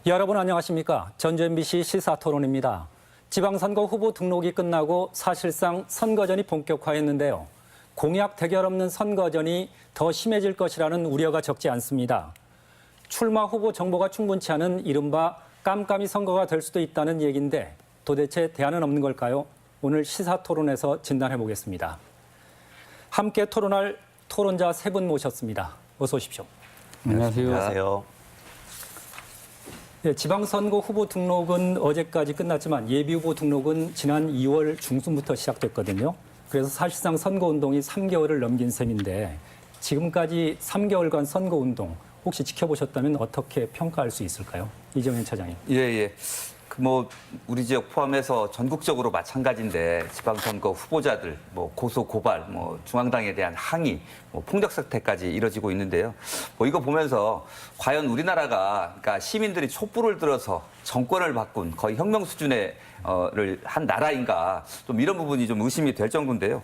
여러분 안녕하십니까? 전주 MBC 시사토론입니다. 지방선거 후보 등록이 끝나고 사실상 선거전이 본격화했는데요. 공약 대결 없는 선거전이 더 심해질 것이라는 우려가 적지 않습니다. 출마 후보 정보가 충분치 않은 이른바 깜깜이 선거가 될 수도 있다는 얘기인데 도대체 대안은 없는 걸까요? 오늘 시사토론에서 진단해 보겠습니다. 함께 토론할 토론자 세 분 모셨습니다. 어서 오십시오. 안녕하세요. 안녕하세요. 네, 지방선거 후보 등록은 어제까지 끝났지만 예비후보 등록은 지난 2월 중순부터 시작됐거든요. 그래서 사실상 선거운동이 3개월을 넘긴 셈인데 지금까지 3개월간 선거운동 혹시 지켜보셨다면 어떻게 평가할 수 있을까요? 이정현 차장님. 예. 우리 지역 포함해서 전국적으로 마찬가지인데 지방선거 후보자들 고소 고발 중앙당에 대한 항의 폭력 사태까지 이뤄지고 있는데요. 이거 보면서 과연 우리나라가 그러니까 시민들이 촛불을 들어서 정권을 바꾼 거의 혁명 수준의 한 나라인가 좀 이런 부분이 좀 의심이 될 정도인데요.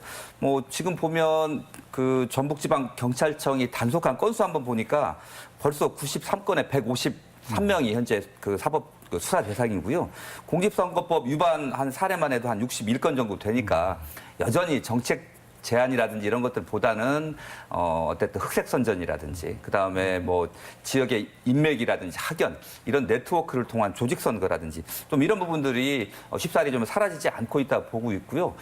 지금 보면 그 전북지방경찰청이 단속한 건수 한번 보니까 벌써 93건에 153명이 현재 그 사법 수사 대상이고요. 공직선거법 위반한 사례만 해도 한 61건 정도 되니까 여전히 정책 제안이라든지 이런 것들보다는 어쨌든 흑색 선전이라든지 그다음에 지역의 인맥이라든지 학연 이런 네트워크를 통한 조직 선거라든지 좀 이런 부분들이 쉽사리 좀 사라지지 않고 있다 보고 있고요.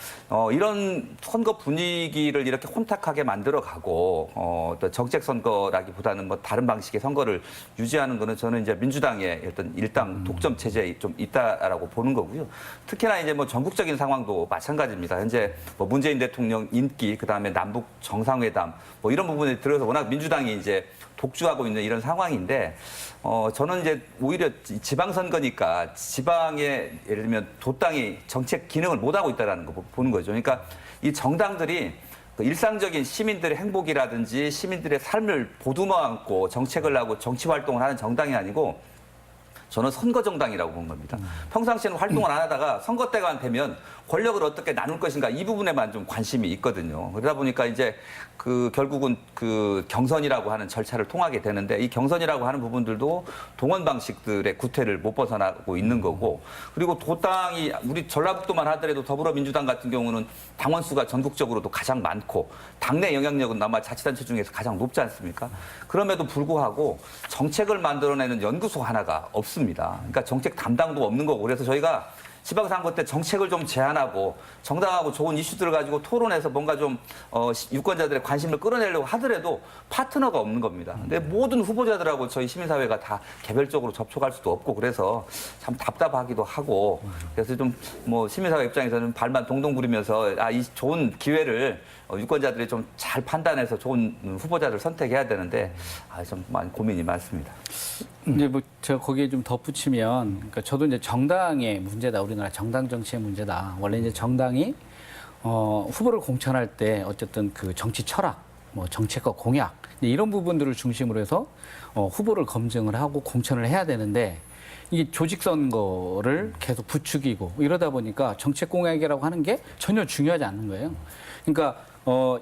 이런 선거 분위기를 이렇게 혼탁하게 만들어가고 또 정책 선거라기보다는 다른 방식의 선거를 유지하는 거는 저는 이제 민주당의 어떤 일당 독점 체제에 좀 있다라고 보는 거고요. 특히나 이제 전국적인 상황도 마찬가지입니다. 현재 문재인 대통령 인기, 그다음에 남북 정상회담 이런 부분에 들어서 워낙 민주당이 이제 독주하고 있는 이런 상황인데 저는 이제 오히려 지방선거니까 지방에 예를 들면 도당이 정책 기능을 못하고 있다는 거 보는 거죠. 그러니까 이 정당들이 일상적인 시민들의 행복이라든지 시민들의 삶을 보듬어 안고 정책을 하고 정치 활동을 하는 정당이 아니고 저는 선거 정당이라고 본 겁니다. 평상시에는 활동을 안 하다가 선거 때가 되면 권력을 어떻게 나눌 것인가 이 부분에만 좀 관심이 있거든요. 그러다 보니까 이제 결국은 경선이라고 하는 절차를 통하게 되는데 이 경선이라고 하는 부분들도 동원 방식들의 구태를 못 벗어나고 있는 거고 그리고 도당이 우리 전라북도만 하더라도 더불어민주당 같은 경우는 당원 수가 전국적으로도 가장 많고 당내 영향력은 아마 자치단체 중에서 가장 높지 않습니까? 그럼에도 불구하고 정책을 만들어내는 연구소 하나가 없습니다. 그러니까 정책 담당도 없는 거고 그래서 저희가 지방선거 때 정책을 좀 제안하고 정당하고 좋은 이슈들을 가지고 토론해서 뭔가 좀 유권자들의 관심을 끌어내려고 하더라도 파트너가 없는 겁니다. 근데 모든 후보자들하고 저희 시민사회가 다 개별적으로 접촉할 수도 없고 그래서 참 답답하기도 하고 그래서 좀 시민사회 입장에서는 발만 동동 구르면서 이 좋은 기회를 유권자들이 좀 잘 판단해서 좋은 후보자를 선택해야 되는데 좀 많이 고민이 많습니다. 이제 제가 거기에 좀 덧붙이면, 그러니까 저도 이제 정당의 문제다, 우리나라 정당 정치의 문제다. 원래 이제 정당이 후보를 공천할 때 어쨌든 그 정치 철학, 정책과 공약 이런 부분들을 중심으로 해서 후보를 검증을 하고 공천을 해야 되는데. 이게 조직 선거를 계속 부추기고 이러다 보니까 정책 공약이라고 하는 게 전혀 중요하지 않는 거예요. 그러니까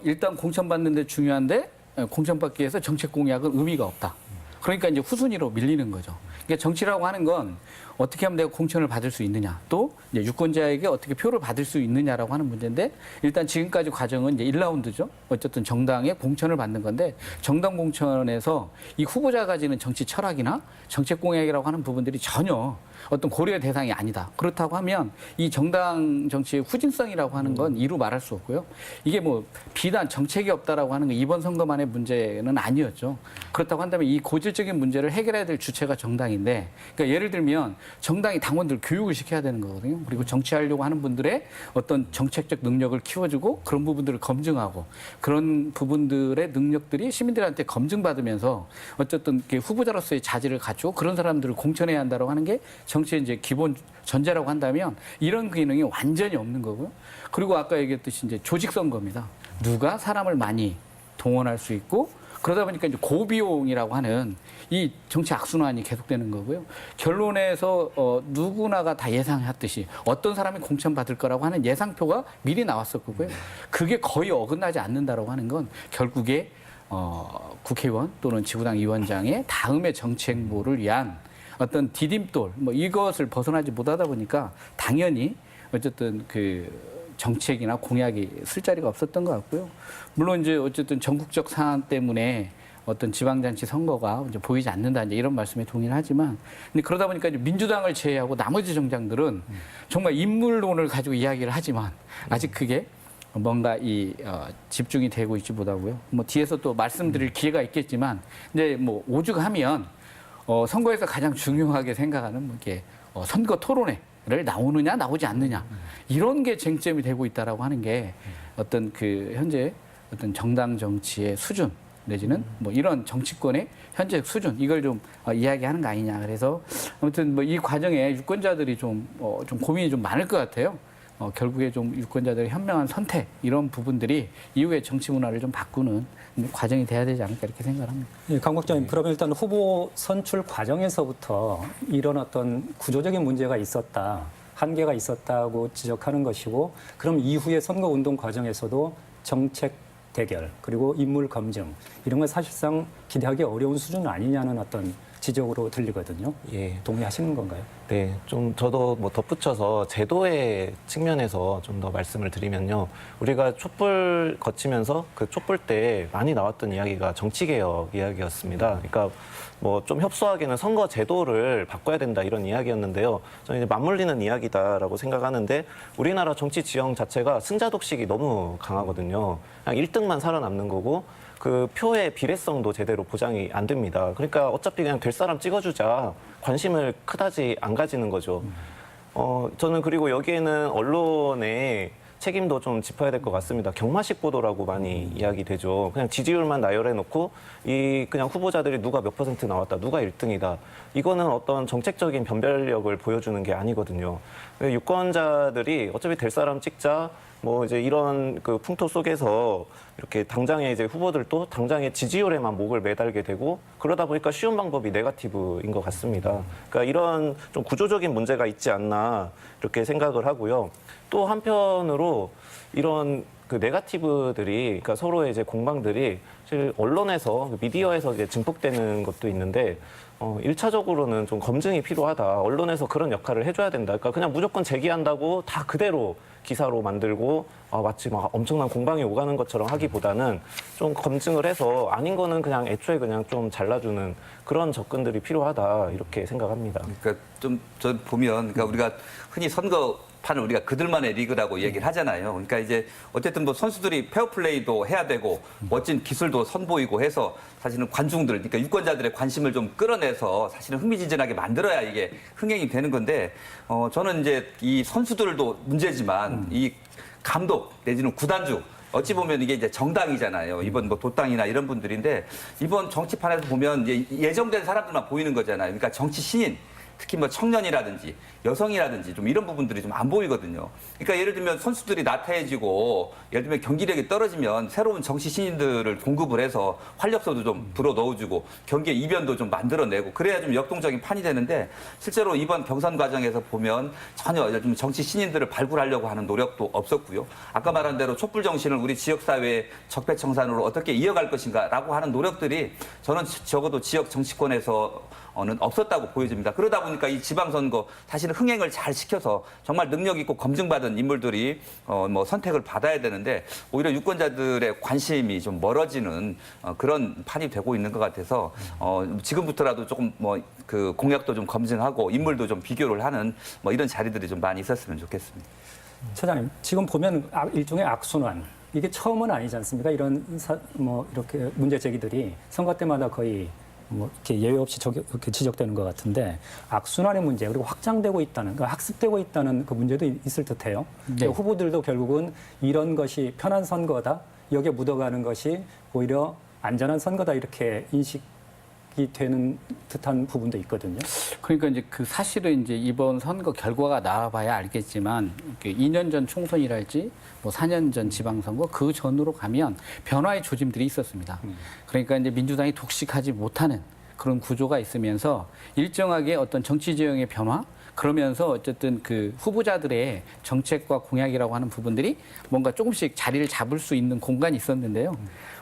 일단 공천받는 데 중요한데 공천받기 위해서 정책 공약은 의미가 없다. 그러니까 이제 후순위로 밀리는 거죠. 그러니까 정치라고 하는 건 어떻게 하면 내가 공천을 받을 수 있느냐, 또 이제 유권자에게 어떻게 표를 받을 수 있느냐라고 하는 문제인데 일단 지금까지 과정은 이제 1라운드죠. 어쨌든 정당의 공천을 받는 건데 정당 공천에서 이 후보자가 가지는 정치 철학이나 정책 공약이라고 하는 부분들이 전혀 어떤 고려의 대상이 아니다. 그렇다고 하면 이 정당 정치의 후진성이라고 하는 건 이루 말할 수 없고요. 이게 비단 정책이 없다라고 하는 건 이번 선거만의 문제는 아니었죠. 그렇다고 한다면 이 고질적인 문제를 해결해야 될 주체가 정당인데, 그러니까 예를 들면 정당이 당원들 교육을 시켜야 되는 거거든요. 그리고 정치하려고 하는 분들의 어떤 정책적 능력을 키워주고 그런 부분들을 검증하고 그런 부분들의 능력들이 시민들한테 검증받으면서 어쨌든 후보자로서의 자질을 갖추고 그런 사람들을 공천해야 한다고 하는 게 정치의 이제 기본 전제라고 한다면 이런 기능이 완전히 없는 거고요. 그리고 아까 얘기했듯이 이제 조직 선거입니다. 누가 사람을 많이 동원할 수 있고 그러다 보니까 이제 고비용이라고 하는 이 정치 악순환이 계속되는 거고요. 결론에서 누구나가 다 예상했듯이 어떤 사람이 공천받을 거라고 하는 예상표가 미리 나왔었고요. 그게 거의 어긋나지 않는다라고 하는 건 결국에 국회의원 또는 지구당 위원장의 다음의 정치 행보를 위한 어떤 디딤돌 뭐 이것을 벗어나지 못하다 보니까 당연히 어쨌든 그 정책이나 공약이 쓸 자리가 없었던 것 같고요. 물론 이제 어쨌든 전국적 상황 때문에 어떤 지방자치 선거가 이제 보이지 않는다 이제 이런 말씀에 동의를 하지만 근데 그러다 보니까 이제 민주당을 제외하고 나머지 정당들은 정말 인물론을 가지고 이야기를 하지만 아직 그게 뭔가 집중이 되고 있지 못하고요. 뭐 뒤에서 또 말씀드릴 기회가 있겠지만 이제 뭐 오죽하면 선거에서 가장 중요하게 생각하는 뭐 이렇게 선거 토론회를 나오느냐 나오지 않느냐 이런 게 쟁점이 되고 있다라고 하는 게 어떤 그 현재 어떤 정당 정치의 수준 내지는 뭐 이런 정치권의 현재 수준 이걸 좀 이야기하는 거 아니냐. 그래서 아무튼 뭐 이 과정에 유권자들이 좀 고민이 좀 많을 것 같아요. 결국에 좀 유권자들의 현명한 선택 이런 부분들이 이후에 정치 문화를 좀 바꾸는 과정이 돼야 되지 않을까 이렇게 생각합니다. 예, 강 국장님, 그러면 일단 후보 선출 과정에서부터 이런 어떤 구조적인 문제가 있었다, 한계가 있었다고 지적하는 것이고, 그럼 이후의 선거운동 과정에서도 정책 대결 그리고 인물 검증 이런 건 사실상 기대하기 어려운 수준 아니냐는 어떤 지적으로 들리거든요. 예. 동의하시는 건가요? 네, 좀 저도 뭐 덧붙여서 제도의 측면에서 좀 더 말씀을 드리면요. 우리가 촛불 거치면서 그 촛불 때 많이 나왔던 이야기가 정치개혁 이야기였습니다. 그러니까 뭐 좀 협소하게는 선거 제도를 바꿔야 된다 이런 이야기였는데요. 저는 이제 맞물리는 이야기다라고 생각하는데 우리나라 정치 지형 자체가 승자 독식이 너무 강하거든요. 그냥 1등만 살아남는 거고 그 표의 비례성도 제대로 보장이 안 됩니다. 그러니까 어차피 그냥 될 사람 찍어주자 관심을 그다지 안 가지는 거죠. 저는 그리고 여기에는 언론의 책임도 좀 짚어야 될 것 같습니다. 경마식 보도라고 많이 이야기되죠. 그냥 지지율만 나열해놓고 그냥 후보자들이 누가 몇 % 나왔다, 누가 1등이다. 이거는 어떤 정책적인 변별력을 보여주는 게 아니거든요. 유권자들이 어차피 될 사람 찍자. 뭐 이제 이런 그 풍토 속에서 이렇게 당장의 이제 후보들도 당장의 지지율에만 목을 매달게 되고 그러다 보니까 쉬운 방법이 네거티브인 것 같습니다. 그러니까 이런 좀 구조적인 문제가 있지 않나 이렇게 생각을 하고요. 또 한편으로 이런 그 네거티브들이 그러니까 서로의 이제 공방들이 사실 언론에서 미디어에서 이제 증폭되는 것도 있는데 1차적으로는 좀 검증이 필요하다. 언론에서 그런 역할을 해줘야 된다. 그러니까 그냥 무조건 제기한다고 다 그대로 기사로 만들고 마치 막 엄청난 공방이 오가는 것처럼 하기보다는 좀 검증을 해서 아닌 거는 그냥 애초에 그냥 좀 잘라주는 그런 접근들이 필요하다 이렇게 생각합니다. 그러니까 좀 저 보면 그러니까 우리가 흔히 선거판을 우리가 그들만의 리그라고 얘기를 하잖아요. 그러니까 이제 어쨌든 뭐 선수들이 페어플레이도 해야 되고 멋진 기술도 선보이고 해서 사실은 관중들, 그러니까 유권자들의 관심을 좀 끌어내서 사실은 흥미진진하게 만들어야 이게 흥행이 되는 건데 저는 이제 이 선수들도 문제지만 이 감독 내지는 구단주 어찌 보면 이게 이제 정당이잖아요. 이번 뭐 도당이나 이런 분들인데 이번 정치판에서 보면 이제 예정된 사람들만 보이는 거잖아요. 그러니까 정치 신인. 특히 뭐 청년이라든지 여성이라든지 좀 이런 부분들이 좀 안 보이거든요. 그러니까 예를 들면 선수들이 나태해지고 예를 들면 경기력이 떨어지면 새로운 정치 신인들을 공급을 해서 활력소도 좀 불어 넣어주고 경기의 이변도 좀 만들어내고 그래야 좀 역동적인 판이 되는데 실제로 이번 경선 과정에서 보면 전혀 좀 정치 신인들을 발굴하려고 하는 노력도 없었고요. 아까 말한 대로 촛불 정신을 우리 지역사회의 적폐청산으로 어떻게 이어갈 것인가라고 하는 노력들이 저는 적어도 지역 정치권에서 는 없었다고 보여집니다. 그러다 보니까 이 지방선거 사실은 흥행을 잘 시켜서 정말 능력 있고 검증받은 인물들이 뭐 선택을 받아야 되는데 오히려 유권자들의 관심이 좀 멀어지는 그런 판이 되고 있는 것 같아서 지금부터라도 조금 뭐 그 공약도 좀 검증하고 인물도 좀 비교를 하는 뭐 이런 자리들이 좀 많이 있었으면 좋겠습니다. 차장님, 지금 보면 일종의 악순환. 이게 처음은 아니지 않습니까? 이런 뭐 이렇게 문제 제기들이 선거 때마다 거의 뭐 이렇게 예외 없이 이렇게 지적되는 것 같은데 악순환의 문제 그리고 확장되고 있다는 그러니까 학습되고 있다는 그 문제도 있을 듯해요. 네. 후보들도 결국은 이런 것이 편한 선거다 여기에 묻어가는 것이 오히려 안전한 선거다 이렇게 인식이 되는 듯한 부분도 있거든요. 그러니까 이제 그 사실은 이제 이번 선거 결과가 나와봐야 알겠지만 2년 전 총선이랄지 뭐 4년 전 지방선거 그 전으로 가면 변화의 조짐들이 있었습니다. 그러니까 이제 민주당이 독식하지 못하는 그런 구조가 있으면서 일정하게 어떤 정치 지형의 변화 그러면서 어쨌든 그 후보자들의 정책과 공약이라고 하는 부분들이 뭔가 조금씩 자리를 잡을 수 있는 공간이 있었는데요.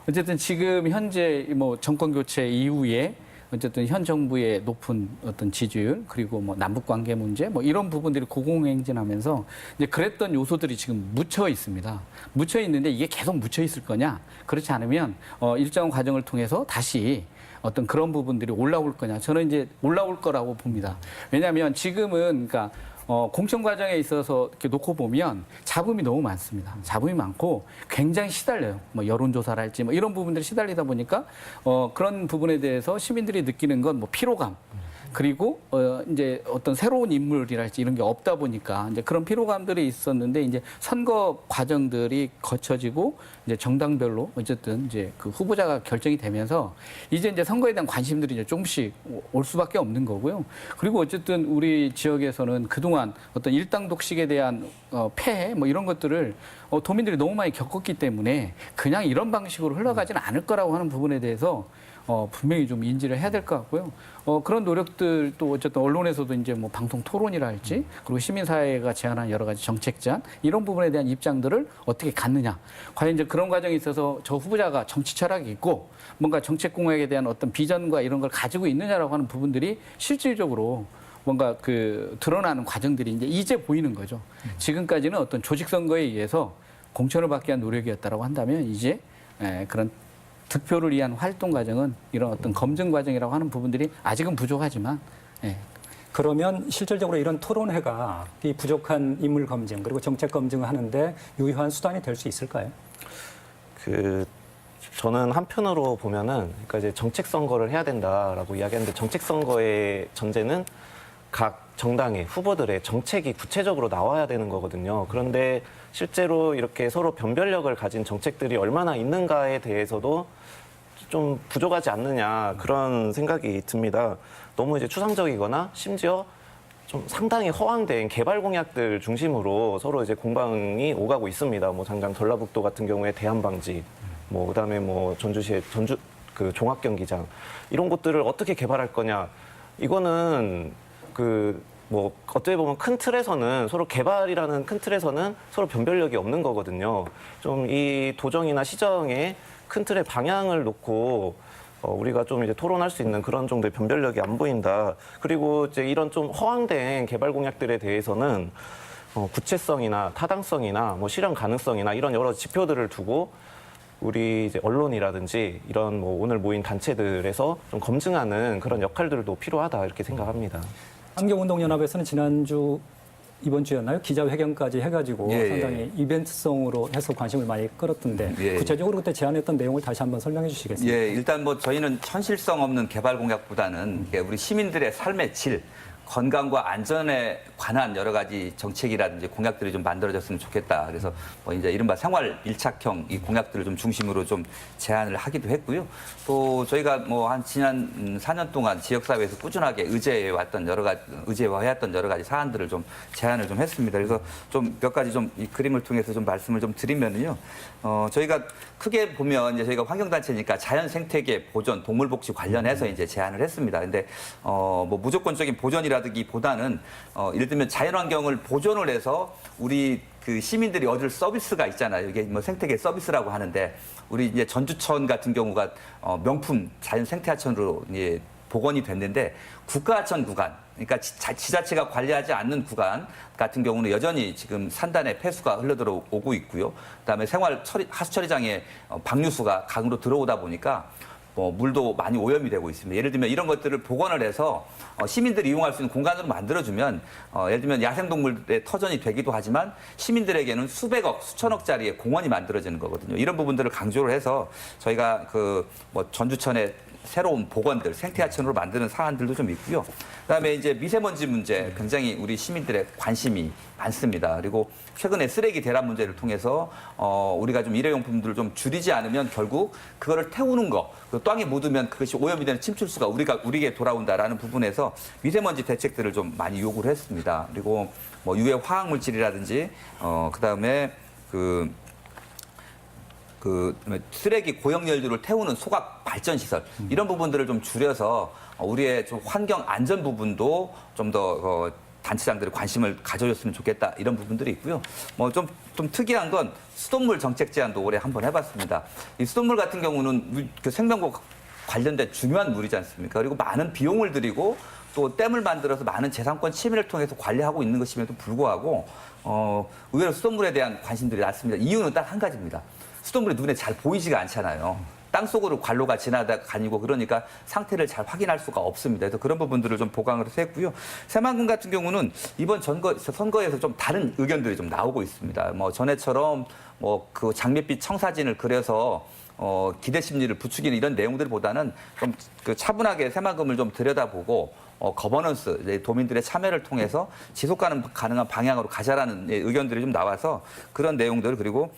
어쨌든 지금 현재 뭐 정권 교체 이후에 어쨌든 현 정부의 높은 어떤 지지율 그리고 뭐 남북 관계 문제 뭐 이런 부분들이 고공행진하면서 이제 그랬던 요소들이 지금 묻혀 있습니다. 묻혀 있는데 이게 계속 묻혀 있을 거냐? 그렇지 않으면 일정 과정을 통해서 다시 어떤 그런 부분들이 올라올 거냐? 저는 이제 올라올 거라고 봅니다. 왜냐하면 지금은 그러니까 공천 과정에 있어서 이렇게 놓고 보면 잡음이 너무 많습니다. 잡음이 많고 굉장히 시달려요. 뭐 여론조사랄지 뭐 이런 부분들이 시달리다 보니까 그런 부분에 대해서 시민들이 느끼는 건 뭐 피로감. 그리고 이제 어떤 새로운 인물이랄지 이런 게 없다 보니까 이제 그런 피로감들이 있었는데 이제 선거 과정들이 거쳐지고 이제 정당별로 어쨌든 이제 그 후보자가 결정이 되면서 이제 선거에 대한 관심들이 이제 조금씩 올 수밖에 없는 거고요. 그리고 어쨌든 우리 지역에서는 그동안 어떤 일당 독식에 대한 폐해 뭐 이런 것들을 도민들이 너무 많이 겪었기 때문에 그냥 이런 방식으로 흘러가지는 않을 거라고 하는 부분에 대해서 분명히 좀 인지를 해야 될 것 같고요. 그런 노력들 또 어쨌든 언론에서도 이제 뭐 방송 토론이랄지 그리고 시민사회가 제안한 여러 가지 정책 제안 이런 부분에 대한 입장들을 어떻게 갖느냐. 과연 이제 그런 과정에 있어서 저 후보자가 정치 철학이 있고 뭔가 정책 공약에 대한 어떤 비전과 이런 걸 가지고 있느냐라고 하는 부분들이 실질적으로 뭔가 그 드러나는 과정들이 이제 보이는 거죠. 지금까지는 어떤 조직 선거에 의해서 공천을 받기 위한 노력이었다라고 한다면 이제 그런 득표를 위한 활동 과정은 이런 어떤 검증 과정이라고 하는 부분들이 아직은 부족하지만 그러면 실질적으로 이런 토론회가 이 부족한 인물 검증 그리고 정책 검증을 하는데 유효한 수단이 될 수 있을까요? 저는 한편으로 보면은 그러니까 이제 정책 선거를 해야 된다라고 이야기하는데 정책 선거의 전제는 각 정당의 후보들의 정책이 구체적으로 나와야 되는 거거든요. 그런데 실제로 이렇게 서로 변별력을 가진 정책들이 얼마나 있는가에 대해서도 좀 부족하지 않느냐 그런 생각이 듭니다. 너무 이제 추상적이거나 심지어 좀 상당히 허황된 개발 공약들 중심으로 서로 이제 공방이 오가고 있습니다. 뭐 잠깐 전라북도 같은 경우에 대한방지, 뭐 그다음에 뭐 전주시의 그 종합경기장 이런 곳들을 어떻게 개발할 거냐 이거는 뭐 어떻게 보면 큰 틀에서는 서로 개발이라는 큰 틀에서는 서로 변별력이 없는 거거든요. 좀 이 도정이나 시정의 큰 틀의 방향을 놓고 우리가 좀 이제 토론할 수 있는 그런 정도의 변별력이 안 보인다. 그리고 이제 이런 좀 허황된 개발 공약들에 대해서는 구체성이나 타당성이나 뭐 실현 가능성이나 이런 여러 지표들을 두고 우리 이제 언론이라든지 이런 뭐 오늘 모인 단체들에서 좀 검증하는 그런 역할들도 필요하다 이렇게 생각합니다. 환경운동연합에서는 지난주 이번 주였나요? 기자회견까지 해가지고 상당히 이벤트성으로 해서 관심을 많이 끌었던데 구체적으로 그때 제안했던 내용을 다시 한번 설명해 주시겠습니까? 일단 뭐 저희는 현실성 없는 개발 공약보다는 우리 시민들의 삶의 질, 건강과 안전에 관한 여러 가지 정책이라든지 공약들이 좀 만들어졌으면 좋겠다. 그래서 뭐 이제 이른바 생활 밀착형 이 공약들을 좀 중심으로 좀 제안을 하기도 했고요. 또 저희가 뭐 한 지난 4년 동안 지역사회에서 꾸준하게 의제해왔던 의제화해왔던 여러 가지 사안들을 좀 제안을 좀 했습니다. 그래서 좀 몇 가지 좀 이 그림을 통해서 좀 말씀을 좀 드리면은요. 저희가 크게 보면 이제 저희가 환경단체니까 자연 생태계 보존, 동물복지 관련해서 이제 제안을 했습니다. 근데 뭐 무조건적인 보전이라기보다는 예를 들면 자연환경을 보존을 해서 우리 그 시민들이 얻을 서비스가 있잖아요. 이게 뭐 생태계 서비스라고 하는데 우리 이제 전주천 같은 경우가 명품 자연 생태하천으로 이제 복원이 됐는데 국가하천 구간, 그러니까 지자체가 관리하지 않는 구간 같은 경우는 여전히 지금 산단에 폐수가 흘러들어오고 있고요. 그다음에 하수처리장에 방류수가 강으로 들어오다 보니까 물도 많이 오염이 되고 있습니다. 예를 들면 이런 것들을 복원을 해서 시민들이 이용할 수 있는 공간으로 만들어주면 예를 들면 야생동물의 터전이 되기도 하지만 시민들에게는 수백억, 수천억짜리의 공원이 만들어지는 거거든요. 이런 부분들을 강조를 해서 저희가 뭐 전주천의 새로운 복원들, 생태하천으로 만드는 사안들도 좀 있고요. 그다음에 이제 미세먼지 문제 굉장히 우리 시민들의 관심이 많습니다. 그리고 최근에 쓰레기 대란 문제를 통해서 우리가 좀 일회용품들을 좀 줄이지 않으면 결국 그거를 태우는 거, 그 땅에 묻으면 그것이 오염이 되는 침출수가 우리에게 돌아온다라는 부분에서 미세먼지 대책들을 좀 많이 요구를 했습니다. 그리고 뭐 유해 화학 물질이라든지 그다음에 쓰레기 고형열들을 태우는 소각 발전 시설 이런 부분들을 좀 줄여서 우리의 좀 환경 안전 부분도 좀 더 단체장들이 관심을 가져줬으면 좋겠다 이런 부분들이 있고요. 뭐 좀 특이한 건 수돗물 정책 제안도 올해 한번 해봤습니다. 이 수돗물 같은 경우는 그 생명과 관련된 중요한 물이지 않습니까? 그리고 많은 비용을 들이고 또 댐을 만들어서 많은 재산권 침해를 통해서 관리하고 있는 것임에도 불구하고 의외로 수돗물에 대한 관심들이 낮습니다. 이유는 딱 한 가지입니다. 수돗물이 눈에 잘 보이지가 않잖아요. 땅속으로 관로가 지나다니고 그러니까 상태를 잘 확인할 수가 없습니다. 그래서 그런 부분들을 좀 보강을 해서 했고요. 새만금 같은 경우는 이번 선거에서 좀 다른 의견들이 좀 나오고 있습니다. 뭐 전에처럼 뭐 그 장밋빛 청사진을 그려서 기대 심리를 부추기는 이런 내용들보다는 좀 그 차분하게 새만금을 좀 들여다보고 거버넌스, 도민들의 참여를 통해서 지속 가능한 방향으로 가자라는 의견들이 좀 나와서 그런 내용들 그리고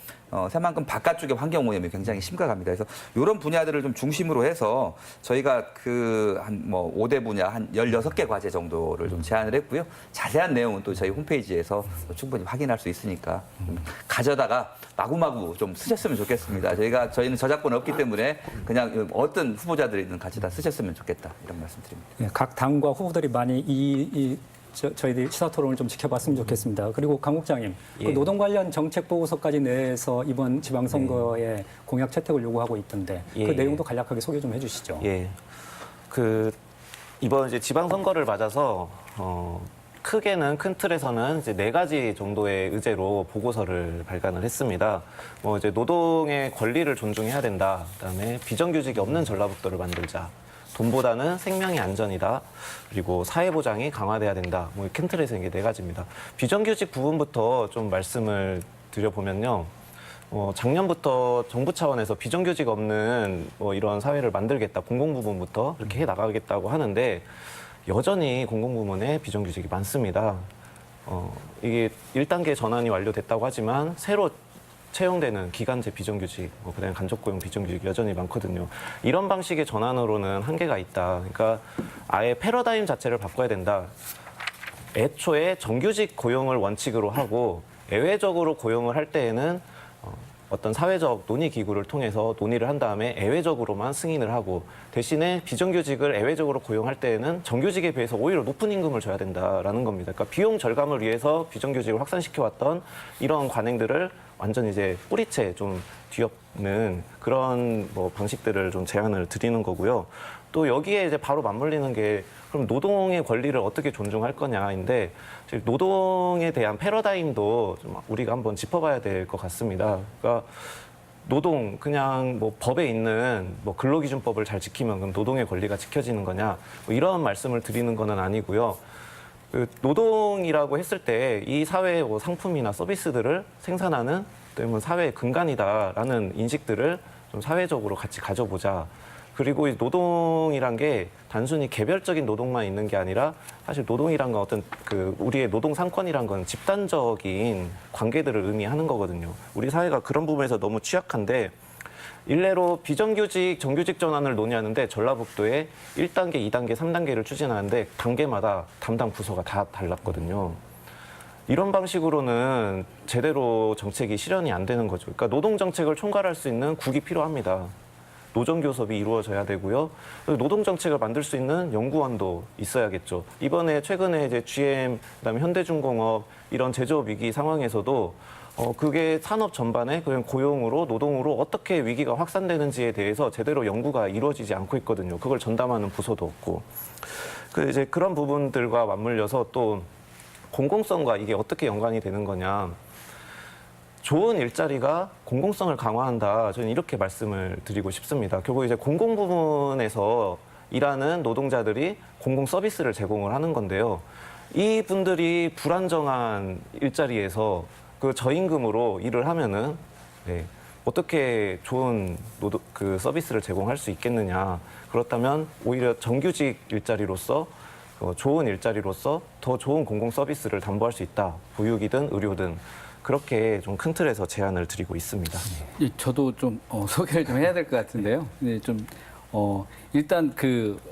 새만금 바깥쪽의 환경 오염이 굉장히 심각합니다. 그래서 이런 분야들을 좀 중심으로 해서 저희가 그 한 뭐 5대 분야 한 16개 과제 정도를 좀 제안을 했고요. 자세한 내용은 또 저희 홈페이지에서 충분히 확인할 수 있으니까 좀 가져다가 마구마구 좀 쓰셨으면 좋겠습니다. 저희는 저작권 없기 때문에 그냥 어떤 후보자들이든 같이 다 쓰셨으면 좋겠다 이런 말씀드립니다. 예, 각 당과 후보들이 많이 저희들이 시사토론을 좀 지켜봤으면 좋겠습니다. 그리고 강 국장님, 예. 그 노동 관련 정책 보고서까지 내서 이번 지방선거에 공약 채택을 요구하고 있던데 그 예. 내용도 간략하게 소개 좀 해주시죠. 예. 이번 이제 지방선거를 맞아서 크게는 큰 틀에서는 이제 4가지 정도의 의제로 보고서를 발간을 했습니다. 뭐 이제 노동의 권리를 존중해야 된다. 그다음에 비정규직이 없는 전라북도를 만들자. 돈보다는 생명이 안전이다. 그리고 사회보장이 강화돼야 된다. 뭐 큰 틀에서 이게 4가지입니다. 비정규직 부분부터 좀 말씀을 드려보면요. 작년부터 정부 차원에서 비정규직 없는 이런 사회를 만들겠다. 공공부문부터 이렇게 해 나가겠다고 하는데 여전히 공공부문에 비정규직이 많습니다. 이게 1단계 전환이 완료됐다고 하지만 새로 채용되는 기간제 비정규직, 그다음에 간접고용 비정규직 여전히 많거든요. 이런 방식의 전환으로는 한계가 있다. 그러니까 아예 패러다임 자체를 바꿔야 된다. 애초에 정규직 고용을 원칙으로 하고 예외적으로 고용을 할 때에는 어떤 사회적 논의 기구를 통해서 논의를 한 다음에 예외적으로만 승인을 하고 대신에 비정규직을 예외적으로 고용할 때에는 정규직에 비해서 오히려 높은 임금을 줘야 된다라는 겁니다. 그러니까 비용 절감을 위해서 비정규직을 확산시켜왔던 이런 관행들을 완전 이제 뿌리채 좀 뒤엎는 그런 방식들을 좀 제안을 드리는 거고요. 또 여기에 이제 바로 맞물리는 게 그럼 노동의 권리를 어떻게 존중할 거냐인데 노동에 대한 패러다임도 좀 우리가 한번 짚어봐야 될 것 같습니다. 그러니까 노동 그냥 법에 있는 근로기준법을 잘 지키면 그럼 노동의 권리가 지켜지는 거냐 이런 말씀을 드리는 거는 아니고요. 그 노동이라고 했을 때 이 사회의 상품이나 서비스들을 생산하는 또는 사회의 근간이다라는 인식들을 좀 사회적으로 같이 가져보자. 그리고 이 노동이란 게 단순히 개별적인 노동만 있는 게 아니라 사실 노동이란 건 어떤 우리의 노동 상권이란 건 집단적인 관계들을 의미하는 거거든요. 우리 사회가 그런 부분에서 너무 취약한데 일례로 비정규직, 정규직 전환을 논의하는데 전라북도에 1단계, 2단계, 3단계를 추진하는데 단계마다 담당 부서가 다 달랐거든요. 이런 방식으로는 제대로 정책이 실현이 안 되는 거죠. 그러니까 노동 정책을 총괄할 수 있는 국이 필요합니다. 노정교섭이 이루어져야 되고요. 노동 정책을 만들 수 있는 연구원도 있어야겠죠. 이번에 최근에 이제 GM, 그다음에 현대중공업 이런 제조업 위기 상황에서도 그게 산업 전반에 그냥 고용으로 노동으로 어떻게 위기가 확산되는지에 대해서 제대로 연구가 이루어지지 않고 있거든요. 그걸 전담하는 부서도 없고. 이제 그런 부분들과 맞물려서 또 공공성과 이게 어떻게 연관이 되는 거냐. 좋은 일자리가 공공성을 강화한다. 저는 이렇게 말씀을 드리고 싶습니다. 결국 이제 공공부문에서 일하는 노동자들이 공공 서비스를 제공을 하는 건데요. 이 분들이 불안정한 일자리에서 저임금으로 일을 하면은 어떻게 좋은 서비스를 제공할 수 있겠느냐. 그렇다면 오히려 정규직 일자리로서 좋은 일자리로서 더 좋은 공공 서비스를 담보할 수 있다. 보육이든 의료든. 그렇게 좀 큰 틀에서 제안을 드리고 있습니다. 저도 좀 소개를 좀 해야 될 것 같은데요. 일단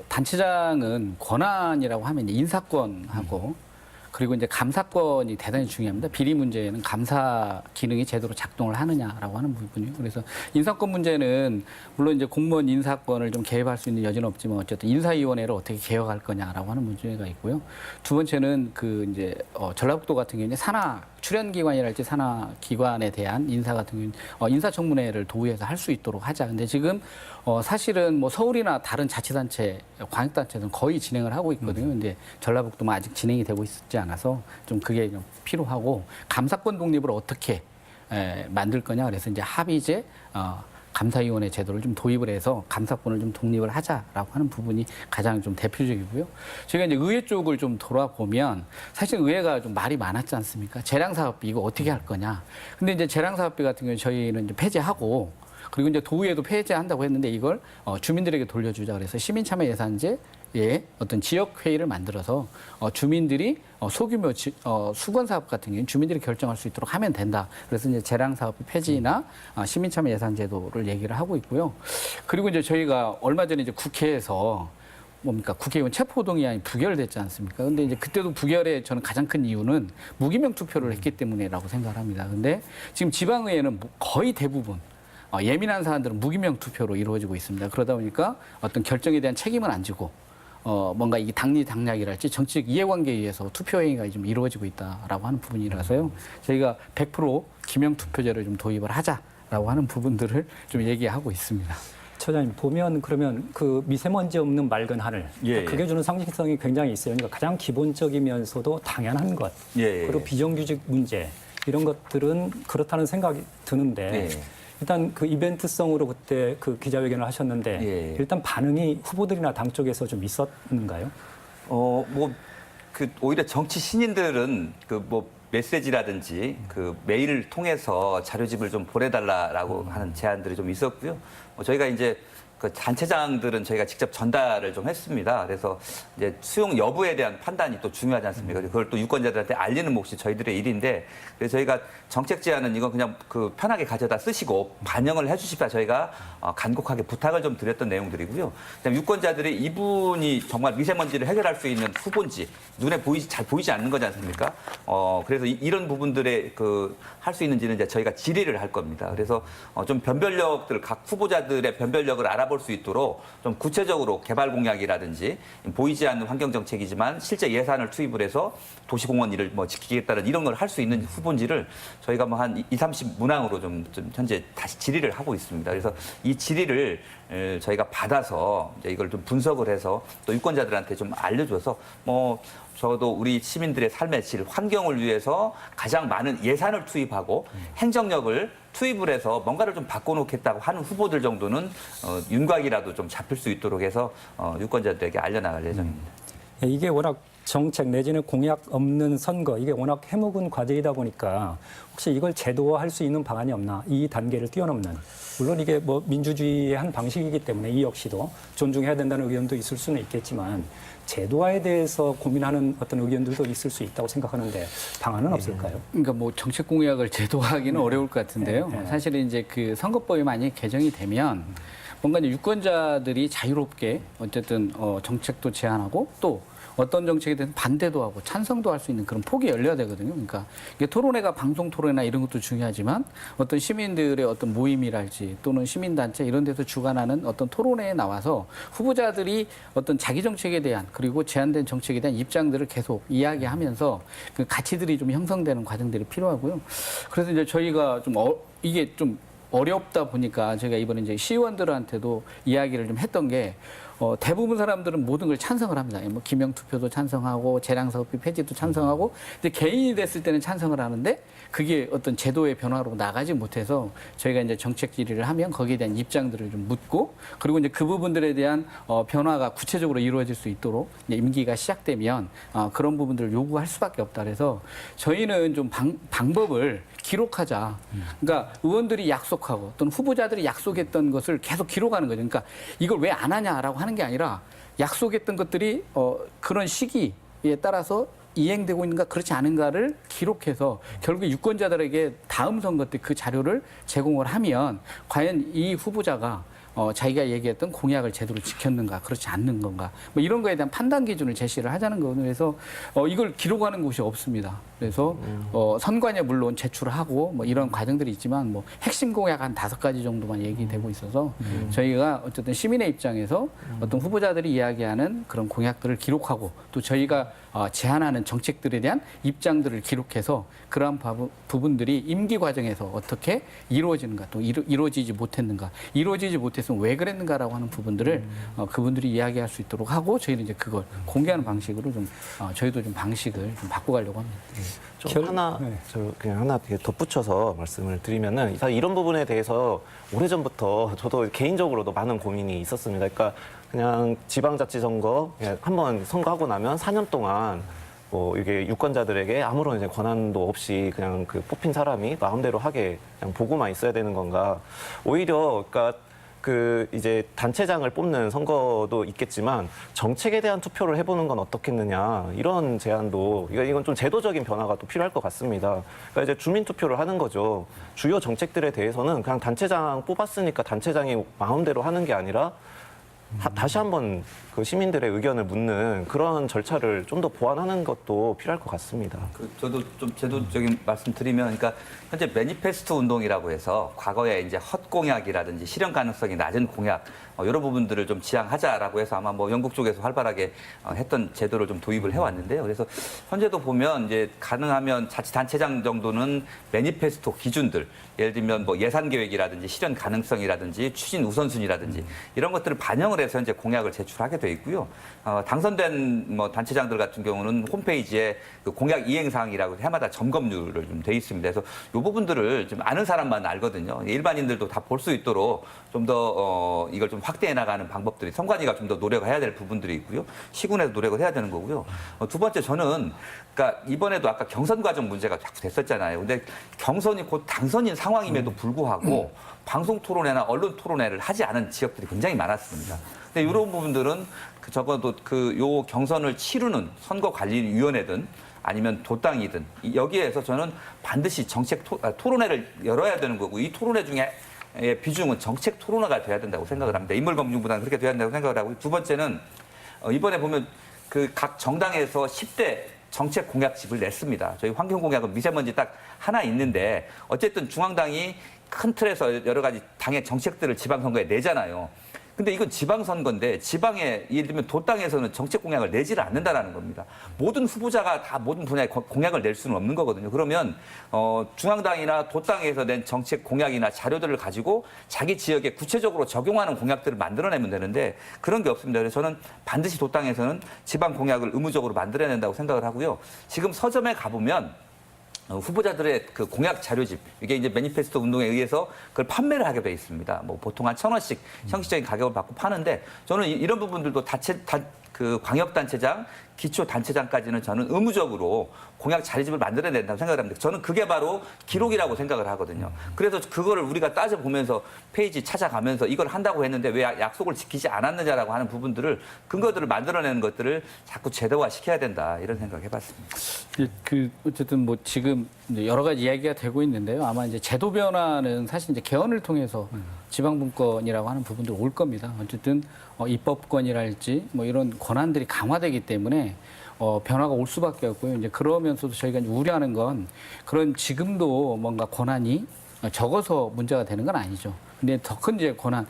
단체장은 권한이라고 하면 인사권하고 그리고 이제 감사권이 대단히 중요합니다. 비리 문제에는 감사 기능이 제대로 작동을 하느냐라고 하는 부분이요. 그래서 인사권 문제는 물론 이제 공무원 인사권을 좀 개입할 수 있는 여지는 없지만 어쨌든 인사위원회를 어떻게 개혁할 거냐라고 하는 문제가 있고요. 두 번째는 이제 전라북도 같은 경우에 산하 출연기관이랄지 산하기관에 대한 인사 같은 경우는 인사청문회를 도의회에서 할 수 있도록 하자. 근데 지금 사실은 뭐 서울이나 다른 자치단체, 광역단체는 거의 진행을 하고 있거든요. 근데 전라북도만 아직 진행이 되고 있지 않아서 좀 그게 좀 필요하고 감사권 독립을 어떻게 만들 거냐. 그래서 이제 합의제 감사위원회 제도를 좀 도입을 해서 감사권을 좀 독립을 하자라고 하는 부분이 가장 좀 대표적이고요. 저희가 이제 의회 쪽을 좀 돌아보면 사실 의회가 좀 말이 많았지 않습니까? 재량사업비 이거 어떻게 할 거냐. 근데 이제 재량사업비 같은 경우는 저희는 이제 폐지하고 그리고 이제 도의회도 폐지한다고 했는데 이걸 주민들에게 돌려주자 그래서 시민참여 예산제에 어떤 지역 회의를 만들어서 주민들이 소규모 수건 사업 같은 경우는 주민들이 결정할 수 있도록 하면 된다. 그래서 이제 재량 사업비 폐지나 시민참여 예산제도를 얘기를 하고 있고요. 그리고 이제 저희가 얼마 전에 이제 국회에서 뭡니까 국회의원 체포동의안이 부결됐지 않습니까? 근데 이제 그때도 부결의 저는 가장 큰 이유는 무기명 투표를 했기 때문이라고 생각을 합니다. 근데 지금 지방의회는 거의 대부분 예민한 사안들은 무기명 투표로 이루어지고 있습니다. 그러다 보니까 어떤 결정에 대한 책임은 안 지고 뭔가 이게 당리당략이랄지 정치적 이해관계에 의해서 투표행위가 좀 이루어지고 있다라고 하는 부분이라서요. 저희가 100% 기명 투표제를 좀 도입을 하자라고 하는 부분들을 좀 얘기하고 있습니다. 처장님 보면 그러면 그 미세먼지 없는 맑은 하늘 예, 그게 주는 상징성이 굉장히 있어요. 그러니까 가장 기본적이면서도 당연한 것 예, 예. 그리고 비정규직 문제 이런 것들은 그렇다는 생각이 드는데 예. 일단 그 이벤트성으로 그때 그 기자회견을 하셨는데 예. 일단 반응이 후보들이나 당 쪽에서 좀 있었는가요? 오히려 정치 신인들은 메시지라든지 메일을 통해서 자료집을 좀 보내달라라고 하는 제안들이 좀 있었고요. 저희가 이제 그 단체장들은 저희가 직접 전달을 좀 했습니다. 그래서 이제 수용 여부에 대한 판단이 또 중요하지 않습니까? 그걸 또 유권자들한테 알리는 몫이 저희들의 일인데, 그래서 저희가 정책 제안은 이건 그냥 편하게 가져다 쓰시고 반영을 해주십사 저희가 간곡하게 부탁을 좀 드렸던 내용들이고요. 그다음에 유권자들이 이분이 정말 미세먼지를 해결할 수 있는 후보인지 눈에 잘 보이지 않는 거지 않습니까? 그래서 이런 부분들에 할 수 있는지는 이제 저희가 질의를 할 겁니다. 그래서 좀 변별력들 각 후보자들의 변별력을 알아볼 수 있도록 좀 구체적으로 개발 공약이라든지 보이지 않는 환경 정책이지만 실제 예산을 투입을 해서 도시공원 일을 지키겠다는 이런 걸 할 수 있는 후보인지를 저희가 한 20, 30문항으로 좀 현재 다시 질의를 하고 있습니다. 그래서 이 질의를 저희가 받아서 이제 이걸 좀 분석을 해서 또 유권자들한테 좀 알려줘서 저도 우리 시민들의 삶의 질, 환경을 위해서 가장 많은 예산을 투입하고 행정력을 투입을 해서 뭔가를 좀 바꿔놓겠다고 하는 후보들 정도는 윤곽이라도 좀 잡힐 수 있도록 해서 유권자들에게 알려나갈 예정입니다. 이게 워낙 정책 내지는 공약 없는 선거 이게 워낙 해묵은 과제이다 보니까 혹시 이걸 제도화할 수 있는 방안이 없나 이 단계를 뛰어넘는 물론 이게 민주주의의 한 방식이기 때문에 이 역시도 존중해야 된다는 의견도 있을 수는 있겠지만 제도화에 대해서 고민하는 어떤 의견들도 있을 수 있다고 생각하는데 방안은 없을까요? 그러니까 정책 공약을 제도화하기는 어려울 것 같은데요. 사실은 이제 그 선거법이 만약에 개정이 되면 뭔가 이제 유권자들이 자유롭게 어쨌든 정책도 제안하고 또 어떤 정책에 대해서 반대도 하고 찬성도 할 수 있는 그런 폭이 열려야 되거든요. 그러니까 이게 토론회가 방송 토론회나 이런 것도 중요하지만 어떤 시민들의 어떤 모임이랄지 또는 시민단체 이런 데서 주관하는 어떤 토론회에 나와서 후보자들이 어떤 자기 정책에 대한 그리고 제안된 정책에 대한 입장들을 계속 이야기하면서 그 가치들이 좀 형성되는 과정들이 필요하고요. 그래서 이제 저희가 이게 좀 어렵다 보니까 제가 이번에 이제 시의원들한테도 이야기를 좀 했던 게 대부분 사람들은 모든 걸 찬성을 합니다. 기명 투표도 찬성하고 재량사업비 폐지도 찬성하고 근데 개인이 됐을 때는 찬성을 하는데 그게 어떤 제도의 변화로 나가지 못해서 저희가 이제 정책 질의를 하면 거기에 대한 입장들을 좀 묻고 그리고 이제 그 부분들에 대한 변화가 구체적으로 이루어질 수 있도록 이제 임기가 시작되면 그런 부분들을 요구할 수밖에 없다. 그래서 저희는 좀 방법을 기록하자. 그러니까 의원들이 약속하고 또는 후보자들이 약속했던 것을 계속 기록하는 거죠. 그러니까 이걸 왜 안 하냐라고 하는 게 아니라 약속했던 것들이 그런 시기에 따라서 이행되고 있는가 그렇지 않은가를 기록해서 결국에 유권자들에게 다음 선거 때 그 자료를 제공을 하면 과연 이 후보자가 자기가 얘기했던 공약을 제대로 지켰는가 그렇지 않는 건가 이런 거에 대한 판단 기준을 제시를 하자는 거거든요. 그래서 이걸 기록하는 곳이 없습니다. 그래서 선관위에 물론 제출하고 이런 과정들이 있지만 핵심 공약 한 5가지 정도만 얘기되고 있어서 저희가 어쨌든 시민의 입장에서 어떤 후보자들이 이야기하는 그런 공약들을 기록하고 또 저희가 제안하는 정책들에 대한 입장들을 기록해서 그러한 부분들이 임기 과정에서 어떻게 이루어지는가 또 이루어지지 못했는가 이루어지지 못했으면 왜 그랬는가라고 하는 부분들을 그분들이 이야기할 수 있도록 하고 저희는 이제 그걸 공개하는 방식으로 좀 저희도 좀 방식을 좀 바꿔가려고 합니다. 저 그냥 하나 되게 덧붙여서 말씀을 드리면은 사실 이런 부분에 대해서 오래전부터 저도 개인적으로도 많은 고민이 있었습니다. 그러니까 그냥 지방자치선거 한번 선거하고 나면 4년 동안 뭐 이게 유권자들에게 아무런 이제 권한도 없이 그냥 그 뽑힌 사람이 마음대로 하게 그냥 보고만 있어야 되는 건가? 오히려 그러니까 그 이제 단체장을 뽑는 선거도 있겠지만 정책에 대한 투표를 해보는 건 어떻겠느냐 이런 제안도 이건 좀 제도적인 변화가 또 필요할 것 같습니다. 그러니까 이제 주민 투표를 하는 거죠. 주요 정책들에 대해서는 그냥 단체장 뽑았으니까 단체장이 마음대로 하는 게 아니라 다시 한번 그 시민들의 의견을 묻는 그런 절차를 좀 더 보완하는 것도 필요할 것 같습니다. 저도 좀 제도적인 말씀 드리면, 그러니까 현재 매니페스토 운동이라고 해서 과거에 이제 헛공약이라든지 실현 가능성이 낮은 공약 이런 부분들을 좀 지향하자라고 해서 아마 뭐 영국 쪽에서 활발하게 했던 제도를 좀 도입을 해왔는데요. 그래서 현재도 보면 이제 가능하면 자치단체장 정도는 매니페스토 기준들, 예를 들면 뭐 예산 계획이라든지 실현 가능성이라든지 추진 우선순위라든지 이런 것들을 반영을 해서 현재 공약을 제출하게 돼 있고요. 당선된 뭐 단체장들 같은 경우는 홈페이지에 그 공약 이행 사항이라고 해마다 점검률을 좀 돼 있습니다. 그래서 이 부분들을 좀 아는 사람만 알거든요. 일반인들도 다 볼 수 있도록 좀 더 이걸 좀 확대해 나가는 방법들이 선관위가 좀 더 노력해야 될 부분들이 있고요. 시군에도 노력을 해야 되는 거고요. 두 번째 저는 그러니까 이번에도 아까 경선 과정 문제가 자꾸 됐었잖아요. 근데 경선이 곧 당선인 상황임에도 불구하고 방송 토론회나 언론 토론회를 하지 않은 지역들이 굉장히 많았습니다. 근데 이런 부분들은 적어도 요 경선을 치르는 선거관리위원회든 아니면 도당이든 여기에서 저는 반드시 정책 토론회를 열어야 되는 거고 이 토론회 중에 비중은 정책 토론회가 돼야 된다고 생각을 합니다. 인물 검증보다는 그렇게 돼야 된다고 생각을 하고 두 번째는 이번에 보면 그 각 정당에서 10대 정책 공약집을 냈습니다. 저희 환경 공약은 미세먼지 딱 하나 있는데 어쨌든 중앙당이 큰 틀에서 여러 가지 당의 정책들을 지방선거에 내잖아요. 근데 이건 지방선거인데 지방에 예를 들면 도당에서는 정책 공약을 내지를 않는다라는 겁니다. 모든 후보자가 다 모든 분야에 공약을 낼 수는 없는 거거든요. 그러면 중앙당이나 도당에서 낸 정책 공약이나 자료들을 가지고 자기 지역에 구체적으로 적용하는 공약들을 만들어내면 되는데 그런 게 없습니다. 그래서 저는 반드시 도당에서는 지방 공약을 의무적으로 만들어야 된다고 생각을 하고요. 지금 서점에 가보면 후보자들의 그 공약 자료집 이게 이제 매니페스토 운동에 의해서 그걸 판매를 하게 돼 있습니다. 뭐 보통 한 1,000원씩 형식적인 가격을 받고 파는데 저는 이런 부분들도 그 광역단체장, 기초단체장까지는 저는 의무적으로 공약 자료집을 만들어야 된다고 생각을 합니다. 저는 그게 바로 기록이라고 생각을 하거든요. 그래서 그거를 우리가 따져보면서 페이지 찾아가면서 이걸 한다고 했는데 왜 약속을 지키지 않았느냐라고 하는 부분들을 근거들을 만들어내는 것들을 자꾸 제도화 시켜야 된다 이런 생각을 해봤습니다. 어쨌든 뭐 지금 이제 여러 가지 이야기가 되고 있는데요. 아마 이제 제도 변화는 사실 이제 개헌을 통해서 지방분권이라고 하는 부분들 올 겁니다. 어쨌든 입법권이랄지 뭐 이런 권한들이 강화되기 때문에 변화가 올 수밖에 없고요. 이제 그러면서도 저희가 이제 우려하는 건 그런 지금도 뭔가 권한이 적어서 문제가 되는 건 아니죠. 근데 더 큰 이제 권한,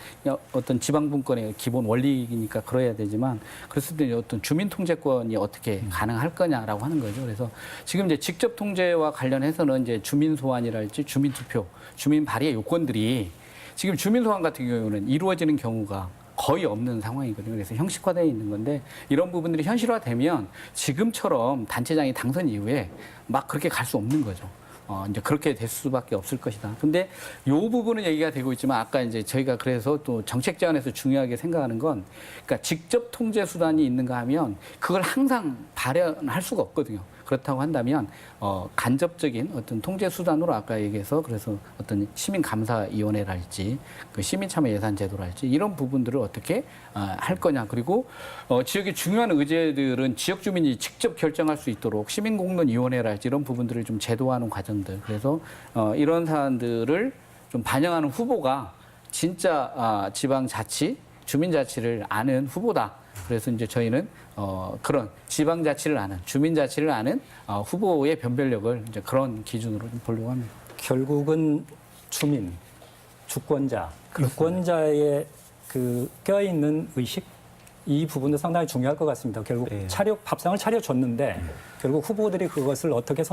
어떤 지방분권의 기본 원리니까 그래야 되지만 그랬을 때 어떤 주민통제권이 어떻게 가능할 거냐라고 하는 거죠. 그래서 지금 이제 직접 통제와 관련해서는 이제 주민소환이랄지 주민투표, 주민 발의의 요건들이 지금 주민소환 같은 경우는 이루어지는 경우가 거의 없는 상황이거든요. 그래서 형식화되어 있는 건데 이런 부분들이 현실화되면 지금처럼 단체장이 당선 이후에 막 그렇게 갈 수 없는 거죠. 이제 그렇게 될 수밖에 없을 것이다. 근데 이 부분은 얘기가 되고 있지만 아까 이제 저희가 그래서 또 정책 제안에서 중요하게 생각하는 건 그러니까 직접 통제 수단이 있는가 하면 그걸 항상 발현할 수가 없거든요. 그렇다고 한다면 간접적인 어떤 통제 수단으로 아까 얘기해서 그래서 어떤 시민감사위원회랄지 그 시민참여예산제도랄지 이런 부분들을 어떻게 할 거냐 그리고 지역의 중요한 의제들은 지역 주민이 직접 결정할 수 있도록 시민공론위원회랄지 이런 부분들을 좀 제도화하는 과정들 그래서 이런 사안들을 좀 반영하는 후보가 진짜 지방자치 주민자치를 아는 후보다. 그래서 이제 저희는 그런 지방자치를 아는, 주민자치를 아는 후보의 변별력을 이제 그런 기준으로 좀 보려고 합니다. 결국은 주민, 주권자, 유권자의 그 껴있는 의식 이 부분도 상당히 중요할 것 같습니다. 결국 네. 밥상을 차려줬는데 결국 후보들이 그것을 어떻게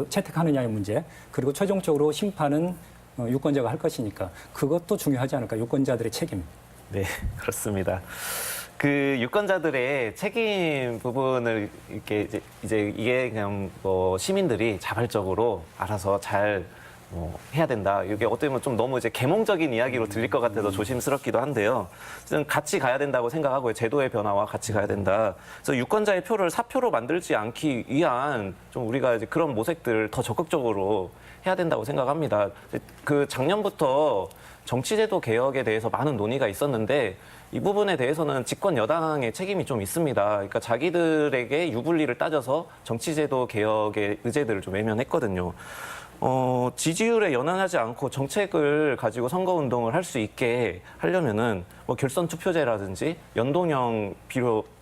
채택하느냐의 문제, 그리고 최종적으로 심판은 유권자가 할 것이니까 그것도 중요하지 않을까, 유권자들의 책임. 네, 그렇습니다. 그 유권자들의 책임 부분을 이렇게 이제 이게 그냥 뭐 시민들이 자발적으로 알아서 잘 해야 된다. 이게 어떻게 보면 좀 너무 이제 계몽적인 이야기로 들릴 것 같아서 조심스럽기도 한데요. 저는 같이 가야 된다고 생각하고요. 제도의 변화와 같이 가야 된다. 그래서 유권자의 표를 사표로 만들지 않기 위한 좀 우리가 이제 그런 모색들을 더 적극적으로 해야 된다고 생각합니다. 그 작년부터 정치제도 개혁에 대해서 많은 논의가 있었는데 이 부분에 대해서는 집권 여당의 책임이 좀 있습니다. 그러니까 자기들에게 유불리를 따져서 정치제도 개혁의 의제들을 좀 외면했거든요. 지지율에 연연하지 않고 정책을 가지고 선거운동을 할 수 있게 하려면은 뭐 결선 투표제라든지 연동형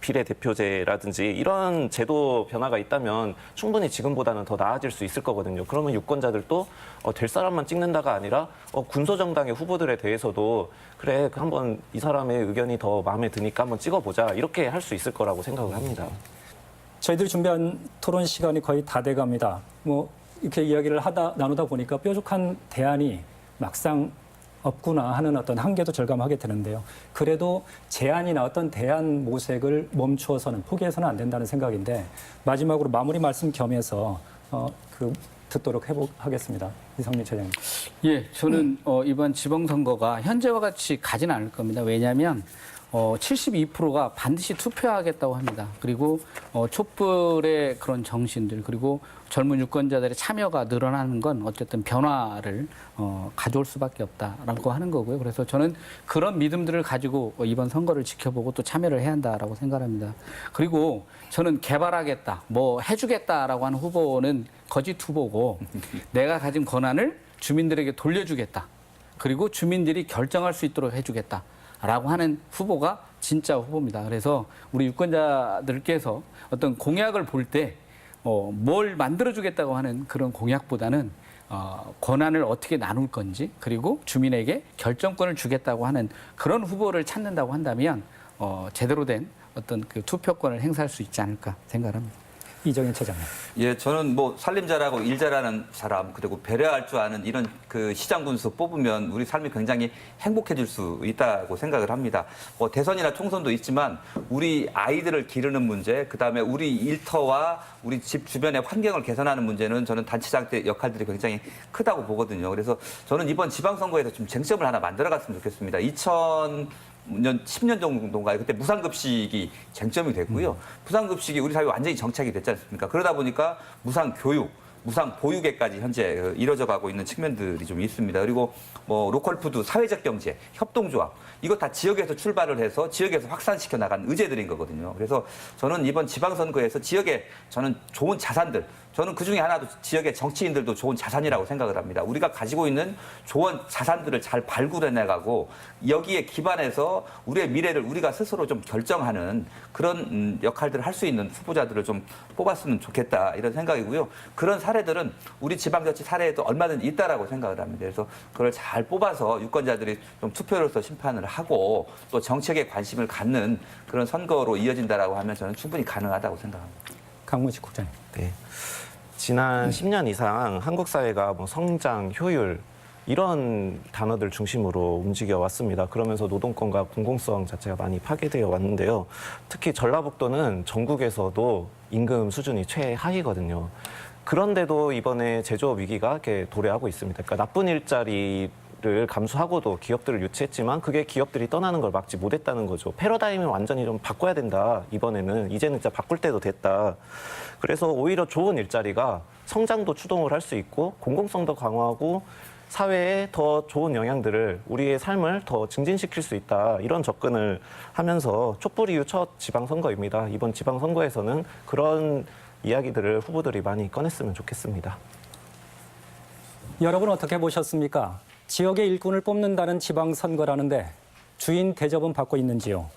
비례대표제라든지 이런 제도 변화가 있다면 충분히 지금보다는 더 나아질 수 있을 거거든요. 그러면 유권자들도 될 사람만 찍는다가 아니라 군소정당의 후보들에 대해서도 그래 한번 이 사람의 의견이 더 마음에 드니까 한번 찍어보자 이렇게 할 수 있을 거라고 생각을 합니다. 저희들이 준비한 토론 시간이 거의 다 돼갑니다. 이렇게 이야기를 나누다 보니까 뾰족한 대안이 막상 없구나 하는 어떤 한계도 절감하게 되는데요. 그래도 제안이나 어떤 대안 모색을 멈추어서는 포기해서는 안 된다는 생각인데 마지막으로 마무리 말씀 겸해서 듣도록 하겠습니다. 이성민 차장님. 예, 저는 이번 지방선거가 현재와 같이 가지는 않을 겁니다. 왜냐하면 72%가 반드시 투표하겠다고 합니다. 그리고 촛불의 그런 정신들 그리고 젊은 유권자들의 참여가 늘어나는 건 어쨌든 변화를 가져올 수밖에 없다라고 하는 거고요. 그래서 저는 그런 믿음들을 가지고 이번 선거를 지켜보고 또 참여를 해야 한다라고 생각합니다. 그리고 저는 개발하겠다, 해주겠다라고 하는 후보는 거짓 후보고 내가 가진 권한을 주민들에게 돌려주겠다. 그리고 주민들이 결정할 수 있도록 해주겠다. 라고 하는 후보가 진짜 후보입니다. 그래서 우리 유권자들께서 어떤 공약을 볼 때 뭘 만들어주겠다고 하는 그런 공약보다는 권한을 어떻게 나눌 건지 그리고 주민에게 결정권을 주겠다고 하는 그런 후보를 찾는다고 한다면 제대로 된 어떤 그 투표권을 행사할 수 있지 않을까 생각합니다. 이정현 차장님. 예, 저는 살림 잘하고 일 잘하는 사람 그리고 배려할 줄 아는 이런 그 시장 군수 뽑으면 우리 삶이 굉장히 행복해질 수 있다고 생각을 합니다. 대선이나 총선도 있지만 우리 아이들을 기르는 문제, 그다음에 우리 일터와 우리 집 주변의 환경을 개선하는 문제는 저는 단체장 때 역할들이 굉장히 크다고 보거든요. 그래서 저는 이번 지방선거에서 좀 쟁점을 하나 만들어갔으면 좋겠습니다. 10년 정도인가요? 그때 무상급식이 쟁점이 됐고요. 무상급식이 우리 사회에 완전히 정착이 됐지 않습니까? 그러다 보니까 무상교육, 무상보육에까지 현재 이뤄져 가고 있는 측면들이 좀 있습니다. 그리고 로컬푸드, 사회적 경제, 협동조합, 이거 다 지역에서 출발을 해서 지역에서 확산시켜 나간 의제들인 거거든요. 그래서 저는 이번 지방선거에서 지역에 저는 좋은 자산들, 저는 그중에 하나도 지역의 정치인들도 좋은 자산이라고 생각을 합니다. 우리가 가지고 있는 좋은 자산들을 잘 발굴해 나가고 여기에 기반해서 우리의 미래를 우리가 스스로 좀 결정하는 그런 역할들을 할 수 있는 후보자들을 좀 뽑았으면 좋겠다 이런 생각이고요. 그런 사례들은 우리 지방자치 사례에도 얼마든지 있다라고 생각을 합니다. 그래서 그걸 잘 뽑아서 유권자들이 좀 투표로서 심판을 하고 또 정책에 관심을 갖는 그런 선거로 이어진다라고 하면 저는 충분히 가능하다고 생각합니다. 강문식 국장님. 네. 지난 10년 이상 한국 사회가 성장, 효율 이런 단어들 중심으로 움직여 왔습니다. 그러면서 노동권과 공공성 자체가 많이 파괴되어 왔는데요. 특히 전라북도는 전국에서도 임금 수준이 최하위거든요. 그런데도 이번에 제조업 위기가 이렇게 도래하고 있습니다. 그러니까 나쁜 일자리를 감수하고도 기업들을 유치했지만 그게 기업들이 떠나는 걸 막지 못했다는 거죠. 패러다임을 완전히 좀 바꿔야 된다. 이번에는 이제는 진짜 바꿀 때도 됐다. 그래서 오히려 좋은 일자리가 성장도 추동을 할 수 있고 공공성도 강화하고 사회에 더 좋은 영향들을 우리의 삶을 더 증진시킬 수 있다. 이런 접근을 하면서 촛불 이후 첫 지방선거입니다. 이번 지방선거에서는 그런 이야기들을 후보들이 많이 꺼냈으면 좋겠습니다. 여러분 어떻게 보셨습니까? 지역의 일꾼을 뽑는다는 지방선거라는데 주인 대접은 받고 있는지요?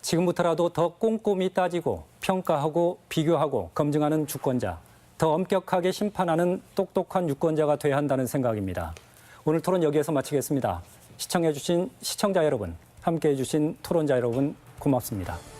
지금부터라도 더 꼼꼼히 따지고 평가하고 비교하고 검증하는 주권자, 더 엄격하게 심판하는 똑똑한 유권자가 돼야 한다는 생각입니다. 오늘 토론 여기에서 마치겠습니다. 시청해주신 시청자 여러분, 함께해주신 토론자 여러분, 고맙습니다.